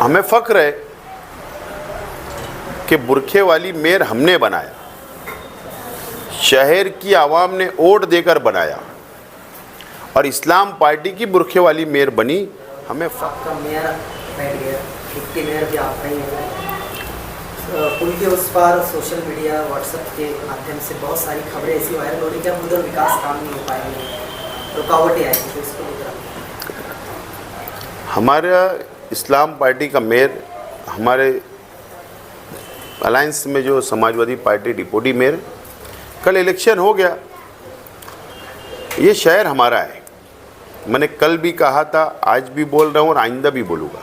हमें फ़ख्र है कि बुरखे वाली मेयर हमने बनाया, शहर की आवाम ने वोट देकर बनाया और इस्लाम पार्टी की बुरखे वाली मेयर बनी। हमें आपका मेयर बैठ गया, डिप्टी मेयर भी आपका ही है। पुल के उस पार सोशल मीडिया व्हाट्सएप के माध्यम से बहुत सारी खबरें ऐसी वायरल हो रही कि अब उधर विकास काम नहीं हो पाएंगे, रुकावटें आएंगी, तो इसको लेकर हमारा इस्लाम पार्टी का मेयर, हमारे अलायंस में जो समाजवादी पार्टी डिप्टी मेयर, कल इलेक्शन हो गया। ये शहर हमारा है, मैंने कल भी कहा था, आज भी बोल रहा हूँ और आइंदा भी बोलूँगा।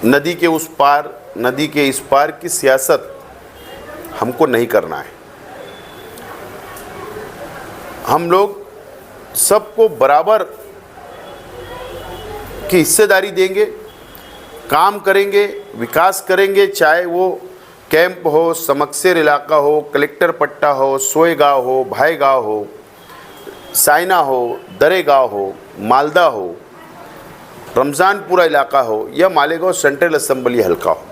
नदी के उस पार, नदी के इस पार की सियासत हमको नहीं करना है। हम लोग सबको बराबर की हिस्सेदारी देंगे, काम करेंगे, विकास करेंगे, चाहे वो कैंप हो, समक्सेर इलाका हो, कलेक्टर पट्टा हो, सोए गाँव हो, भाई गाँव हो, साइना हो, दरे गाँव हो, मालदा हो, रमज़ानपुरा इलाका हो या मालेगांव सेंट्रल असेंबली हल्का हो।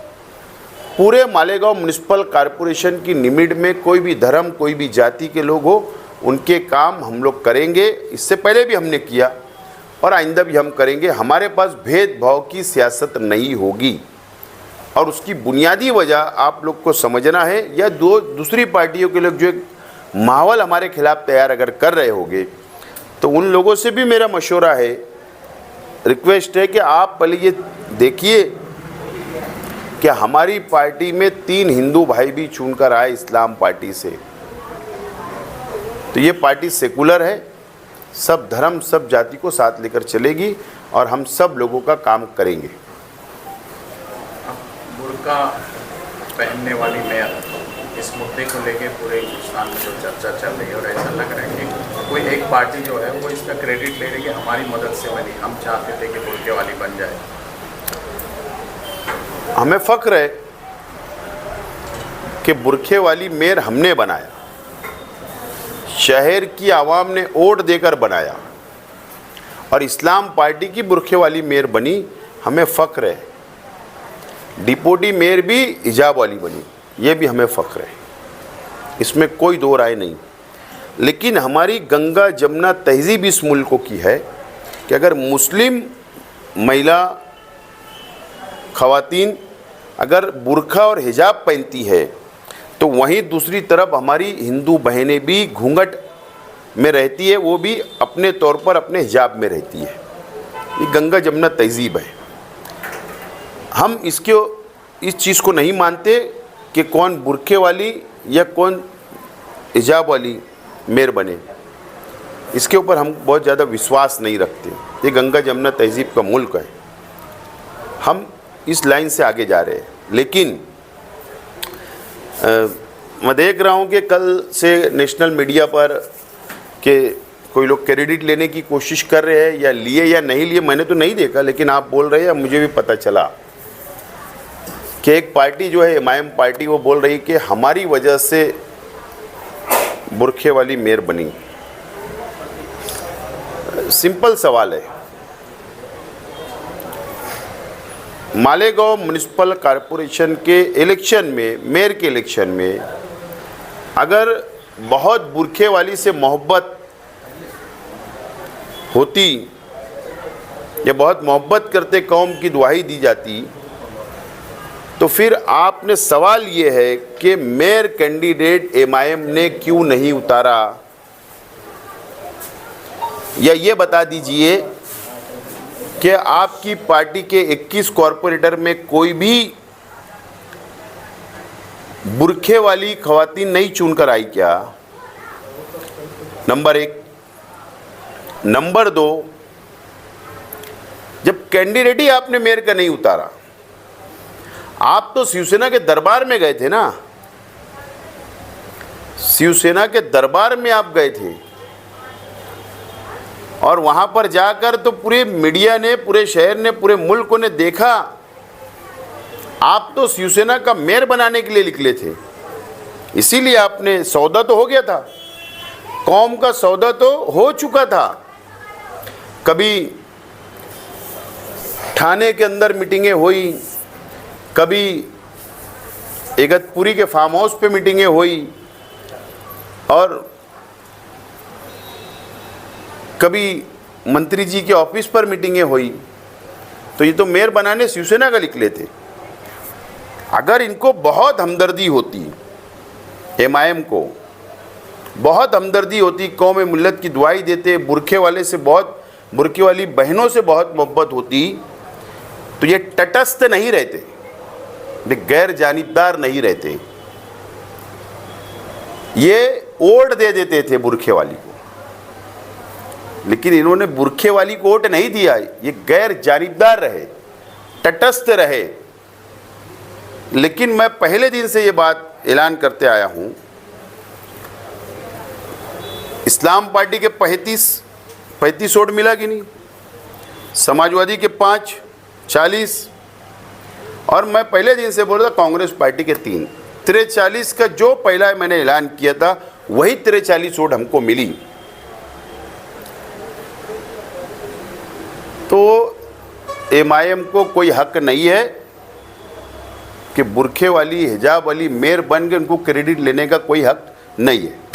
पूरे मालेगांव म्युनिसिपल कॉरपोरेशन की लिमिट में कोई भी धर्म, कोई भी जाति के लोग हो, उनके काम हम लोग करेंगे। इससे पहले भी हमने किया और आइंदा भी हम करेंगे। हमारे पास भेदभाव की सियासत नहीं होगी और उसकी बुनियादी वजह आप लोग को समझना है। या दूसरी पार्टियों के लोग जो एक माहौल हमारे खिलाफ तैयार अगर कर रहे होंगे, तो उन लोगों से भी मेरा मशवरा है, रिक्वेस्ट है कि आप पहले ये देखिए कि हमारी पार्टी में 3 हिंदू भाई भी चुनकर आए इस्लाम पार्टी से। तो ये पार्टी सेकुलर है, सब धर्म, सब जाति को साथ लेकर चलेगी और हम सब लोगों का काम करेंगे। बुर्का पहनने वाली मेयर, इस मुद्दे को लेके पूरे हिंदुस्तान में जो चर्चा चल रही है और ऐसा लग रहा है कि कोई एक पार्टी जो है वो इसका क्रेडिट ले रही है कि हमारी मदद से बनी, हम चाहते थे कि बुर्के वाली बन जाए। हमें फ़ख्र है कि बुरखे वाली मेयर हमने बनाया, शहर की आवाम ने वोट देकर बनाया और इस्लाम पार्टी की बुरखे वाली मेयर बनी। हमें फ़ख्र है। डिप्टी मेयर भी हिजाब वाली बनी, ये भी हमें फ़ख्र है, इसमें कोई दो राय नहीं। लेकिन हमारी गंगा जमुना तहजीब इस मुल्क की है कि अगर मुस्लिम महिला ख़वातीन अगर बुरखा और हिजाब पहनती है, तो वहीं दूसरी तरफ हमारी हिंदू बहनें भी घूंघट में रहती है, वो भी अपने तौर पर अपने हिजाब में रहती है। ये गंगा जमुना तहजीब है। हम इस चीज़ को नहीं मानते कि कौन बुरखे वाली या कौन हिजाब वाली मेयर बने, इसके ऊपर हम बहुत ज़्यादा विश्वास नहीं रखते। ये गंगा जमुना तहजीब का मुल्क है, हम इस लाइन से आगे जा रहे हैं। लेकिन मैं देख रहा हूँ कि कल से नेशनल मीडिया पर कि कोई लोग क्रेडिट लेने की कोशिश कर रहे हैं, या लिए या नहीं लिए मैंने तो नहीं देखा, लेकिन आप बोल रहे हैं, मुझे भी पता चला कि एक पार्टी जो है एमआईएम पार्टी, वो बोल रही कि हमारी वजह से बुरखे वाली मेयर बनी। सिंपल सवाल है, मालेगांव म्युनिसिपल कॉरपोरेशन के इलेक्शन में, मेयर के इलेक्शन में, अगर बहुत बुरखे वाली से मोहब्बत होती या बहुत मोहब्बत करते कौम की दुआई दी जाती, तो फिर आपने सवाल ये है कि मेयर कैंडिडेट एमआईएम ने क्यों नहीं उतारा, या ये बता दीजिए कि आपकी पार्टी के 21 कॉरपोरेटर में कोई भी बुरखे वाली खवातीन नहीं चुनकर आई क्या? नंबर 1। नंबर 2, जब कैंडिडेट ही आपने मेयर का नहीं उतारा, आप तो शिवसेना के दरबार में गए थे ना, शिवसेना के दरबार में आप गए थे और वहां पर जाकर तो पूरे मीडिया ने, पूरे शहर ने, पूरे मुल्क ने देखा, आप तो शिवसेना का मेयर बनाने के लिए निकले थे। इसीलिए आपने, सौदा तो हो गया था, कौम का सौदा तो हो चुका था। कभी थाने के अंदर मीटिंगें हुई, कभी इगतपुरी के फार्म हाउस पे मीटिंगें हुई और कभी मंत्री जी के ऑफिस पर मीटिंगें हुई। तो ये तो मेयर बनाने शिवसेना का निकले थे। अगर इनको बहुत हमदर्दी होती, एमआईएम को बहुत हमदर्दी होती, कौम मिल्लत की दुआई देते, बुरखे वाले से बहुत, बुरखे वाली बहनों से बहुत मोहब्बत होती, तो ये तटस्थ नहीं रहते, ये गैर जानिबदार नहीं रहते, ये वोट दे देते थे बुरखे वाली को। लेकिन इन्होंने बुरखे वाली को वोट नहीं दिया, ये गैर जानिबदार रहे, तटस्थ रहे। लेकिन मैं पहले दिन से ये बात ऐलान करते आया हूँ, इस्लाम पार्टी के 35 वोट मिला कि नहीं, समाजवादी के 5, 40, और मैं पहले दिन से बोल रहा था कांग्रेस पार्टी के 3, 43 का जो पहला मैंने ऐलान किया था वही 43 वोट हमको मिली। तो एमआईएम को कोई हक नहीं है कि बुरखे वाली, हिजाब वाली मेयर बन के उनको क्रेडिट लेने का कोई हक नहीं है।